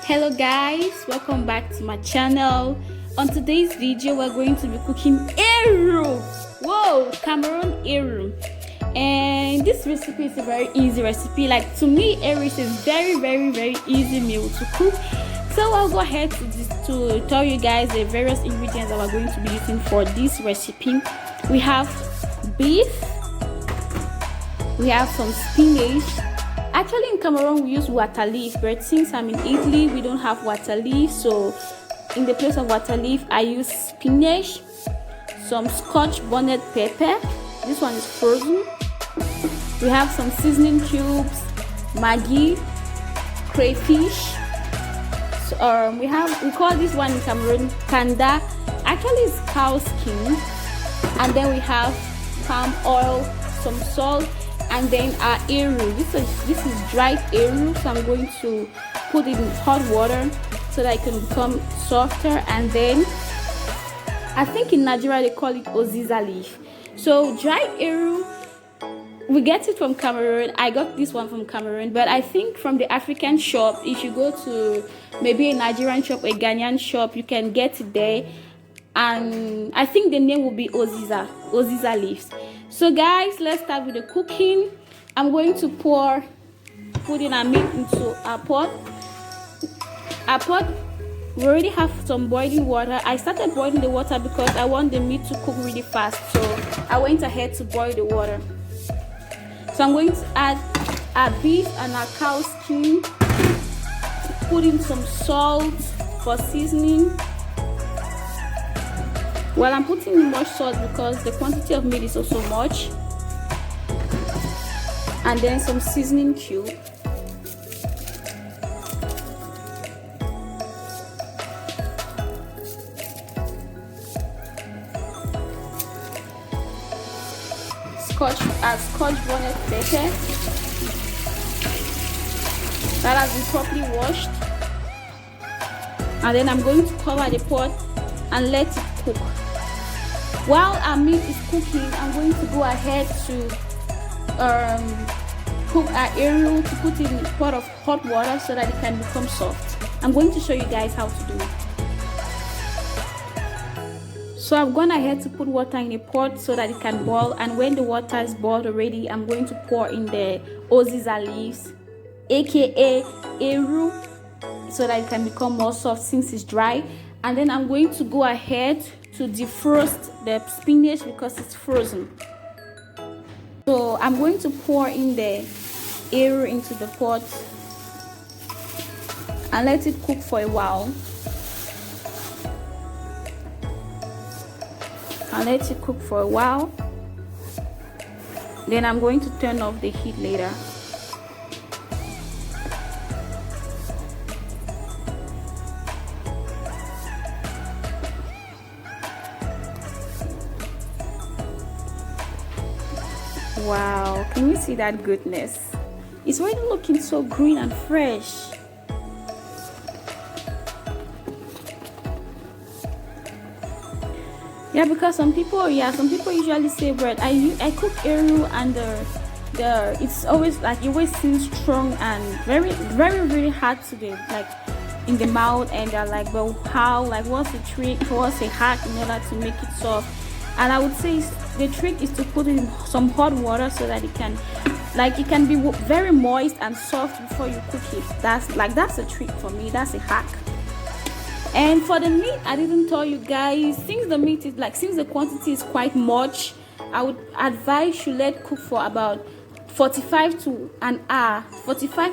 Hello guys, welcome back to my channel. On today's video we're going to be cooking eru. Whoa, Cameroon eru. And this recipe is a very easy recipe. Like, to me, eru is a very easy meal to cook. So I'll go ahead to tell you guys the various ingredients that we're going to be using for this recipe. We have beef, we have some spinach. Actually, in Cameroon we use water leaf, but since I'm in Italy we don't have water leaf, so in the place of water leaf I use spinach, some scotch bonnet pepper. This one is frozen. We have some seasoning cubes, Maggi, crayfish. So, we call this one in Cameroon canda. Actually it's cowskin. And then we have palm oil, some salt, and then our eru. This is dried eru, so I'm going to put it in hot water so that it can become softer. And then I think in Nigeria they call it oziza leaf. So dried eru, we get it from Cameroon. I got this one from Cameroon, but I think from the African shop, if you go to maybe a Nigerian shop, a Ghanaian shop, you can get it there. And I think the name will be oziza leaves. So guys, let's start with the cooking. I'm going to put in our meat into our pot. We already have some boiling water. I started boiling the water because I want the meat to cook really fast, so I went ahead to boil the water. So I'm going to add our beef and our cow skin, put in some salt for seasoning. Well, I'm putting in much salt because the quantity of meat is also much. And then some seasoning cube. Scotch bonnet pepper that has been properly washed. And then I'm going to cover the pot and let it cook. While our meat is cooking, I'm going to go ahead to cook our eru, to put in a pot of hot water so that it can become soft. I'm going to show you guys how to do it. So I've gone ahead to put water in a pot so that it can boil, and when the water is boiled already, I'm going to pour in the oziza leaves, aka eru, so that it can become more soft since it's dry. And then I'm going to go ahead to defrost the spinach because it's frozen. So I'm going to pour in the eru into the pot and let it cook for a while. Then I'm going to turn off the heat later. Wow, can you see that goodness? It's already looking so green and fresh. Yeah, because some people usually say, bread, I cook eru and it's always like, it always seems strong and very hard to the, like, in the mouth, and they're like, well, how, like, what's the trick, what's a hack in order to make it soft? And I would say the trick is to put in some hot water so that it can be very moist and soft before you cook it. That's a trick for me. That's a hack. And for the meat, I didn't tell you guys, since the quantity is quite much, I would advise you let cook for about 45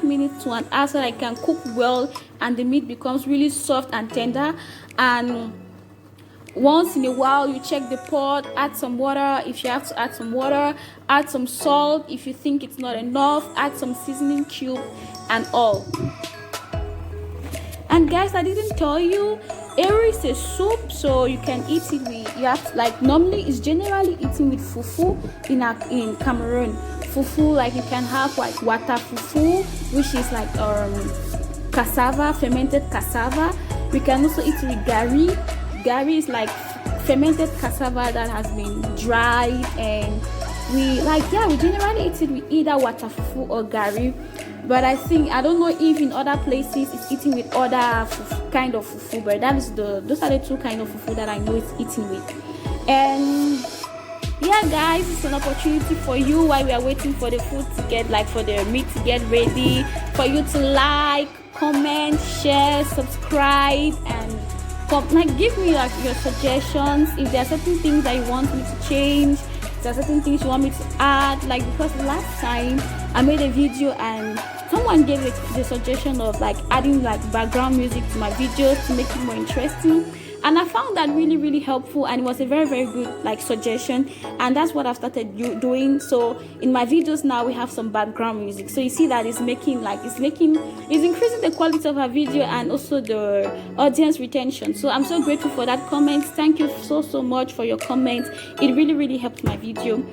minutes to an hour, so that it can cook well and the meat becomes really soft and tender. And once in a while you check the pot, add some water if you have to add some water, add some salt if you think it's not enough, add some seasoning cube and all. And guys, I didn't tell you, eru is a soup, so you can eat it with, normally it's generally eaten with fufu in Cameroon. Fufu, like, you can have like water fufu, which is like cassava, fermented cassava. We can also eat it with gari. Gari is like fermented cassava that has been dried, and we generally eat it with either water fufu or gari. but I think, I don't know if in other places it's eaten with other kind of fufu, but those are the two kind of fufu that I know it's eaten with. And yeah guys, it's an opportunity for you while we are waiting for the food to get, like for the meat to get ready, for you to like, comment, share, subscribe, and like give me like your suggestions. If there are certain things that you want me to change, if there are certain things you want me to add, like, because last time I made a video and someone gave the suggestion of like adding like background music to my videos to make it more interesting, and I found that really helpful, and it was a very good like suggestion, and that's what I've started doing. So in my videos now we have some background music, so you see that it's increasing the quality of our video and also the audience retention. So I'm so grateful for that comment. Thank you so much for your comments. It really helped my video.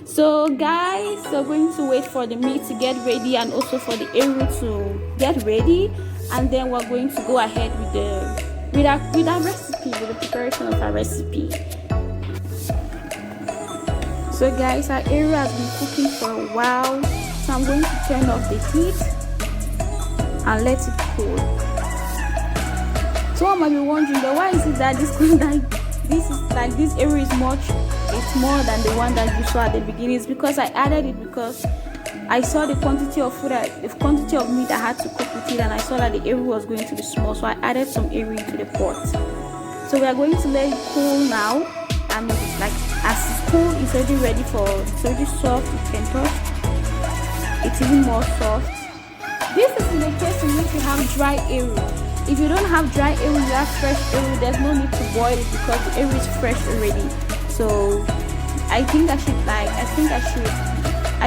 So guys, we're going to wait for the meat to get ready and also for the eru to get ready, and then we're going to go ahead with our recipe, with the preparation of our recipe. So guys, our eru has been cooking for a while, so I'm going to turn off the heat and let it cool. So I might be wondering, but why is it that this eru is it's more than the one that you saw at the beginning? It's because I added it because I saw the quantity of meat I had to cook with it, and I saw that the eru was going to be small, so I added some eru into the pot. So we are going to let it cool now, and like as it's cool, it's already soft. It can touch. It's even more soft. This is in the case in which you have dry eru. If you don't have dry eru, you have fresh eru. There's no need to boil it because the eru is fresh already. So I think I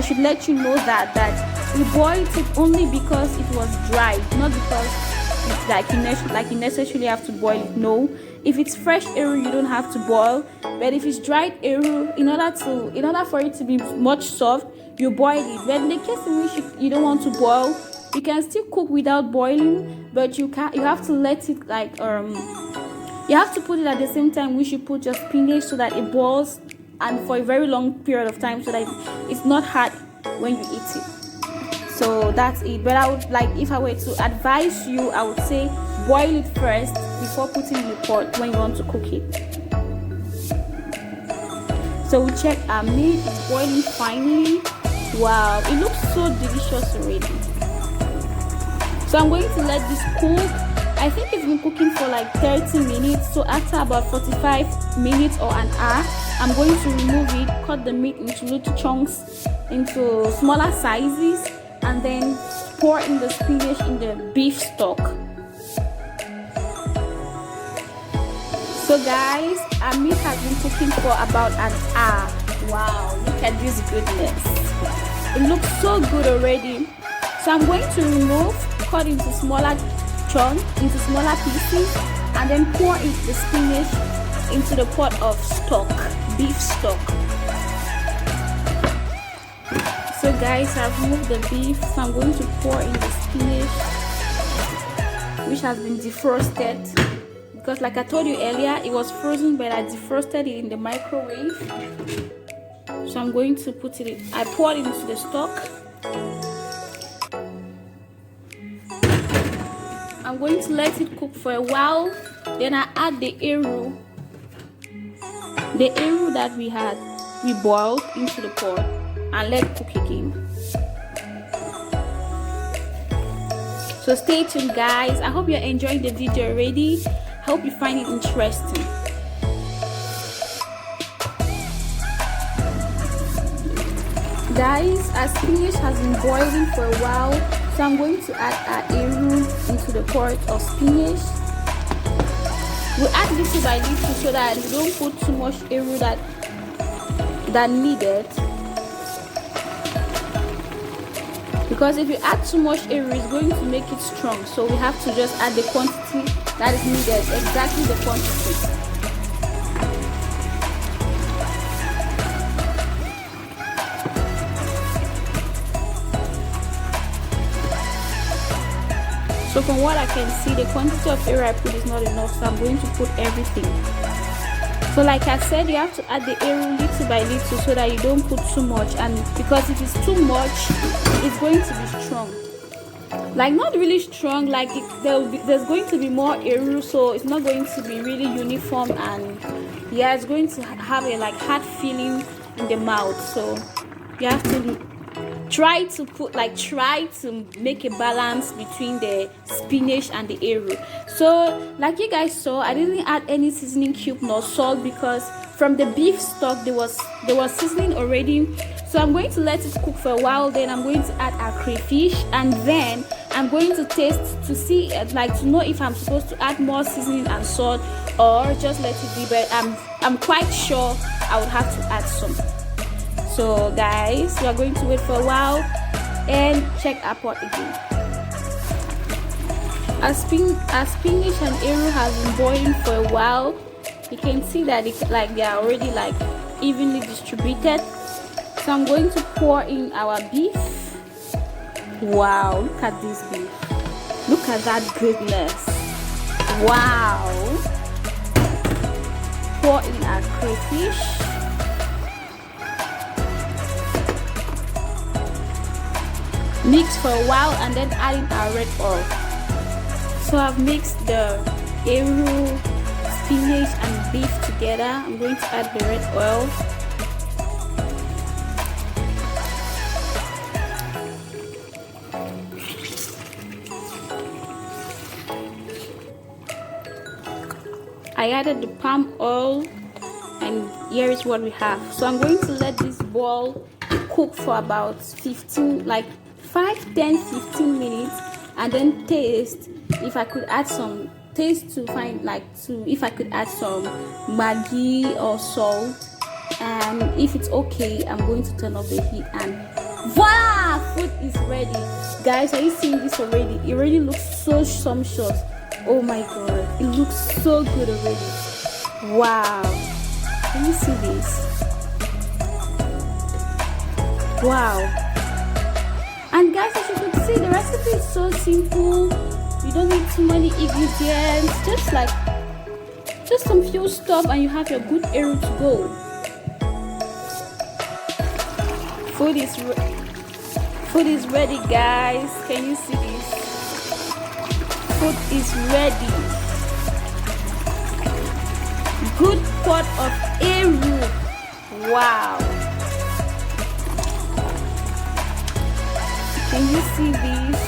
should let you know that we boiled it only because it was dry, not because it's you necessarily have to boil it. No, if it's fresh eru, you don't have to boil. But if it's dried eru, in order for it to be much soft, you boil it. But in the case in which you don't want to boil, you can still cook without boiling, but you have to let it you have to put it at the same time we should put your spinach, so that it boils and for a very long period of time, so that it's not hard when you eat it. So that's it. But I would, if I were to advise you, I would say boil it first before putting in the pot when you want to cook it. So we check our meat, it's boiling finely. Wow, it looks so delicious already. So I'm going to let this cook. I think it's been cooking for like 30 minutes. So after about 45 minutes or an hour, I'm going to remove it, cut the meat into little chunks, into smaller sizes, and then pour in the spinach in the beef stock. So guys, our meat has been cooking for about an hour. Wow, look at this goodness. It looks so good already. So I'm going to remove, cut into smaller chunks, into smaller pieces, and then pour the spinach into the pot of stock, beef stock. So guys, I've removed the beef, so I'm going to pour in the spinach, which has been defrosted, because like I told you earlier, it was frozen, but I defrosted it in the microwave. So I'm going to put it in, I poured it into the stock. I'm going to let it cook for a while. Then I add the eru that we boiled into the pot, and let it cook again. So stay tuned guys. I hope you're enjoying the video already. I hope you find it interesting. Guys, our spinach has been boiling for a while, so I'm going to add our eru into the pot of spinach. We add little by little so that we don't put too much eru that needed. Because if you add too much eru, it's going to make it strong. So we have to just add the quantity that is needed, exactly the quantity. So from what I can see, the quantity of eru I put is not enough, so I'm going to put everything. So like I said, you have to add the eru little by little so that you don't put too much, and because if it's too much, it's going to be strong. like not really strong, like there's going to be more eru, so it's not going to be really uniform, and yeah, it's going to have a like hard feeling in the mouth. So you have to try to make a balance between the spinach and the eru. So like you guys saw, I didn't add any seasoning cube nor salt because from the beef stock there was seasoning already. So I'm going to let it cook for a while, then I'm going to add our crayfish, and then I'm going to taste to see like to know if I'm supposed to add more seasoning and salt or just let it be, but I'm quite sure I would have to add some. So guys, we are going to wait for a while and check our pot again. Our spinach and eru has been boiling for a while. You can see that they are already like evenly distributed. So I'm going to pour in our beef. Wow, look at this beef. Look at that goodness. Wow. Pour in our crayfish. Mix for a while and then add in our red oil. So I've mixed the eru, spinach and beef together. I'm going to add the red oil. I added the palm oil, and here is what we have. So I'm going to let this ball cook for about 15 minutes, and then taste if I could add some if I could add some Maggi or salt, and if it's okay, I'm going to turn off the heat, and voila, food is ready. Guys, are you seeing this already? It already looks so sumptuous. Oh my god, it looks so good already. Wow, can you see this? Wow. And guys, as you can see, the recipe is so simple. You don't need too many ingredients, just some few stuff, and you have your good eru to go. Food is ready, guys. Can you see this? Food is ready. Good pot of eru. Wow. Can you see this?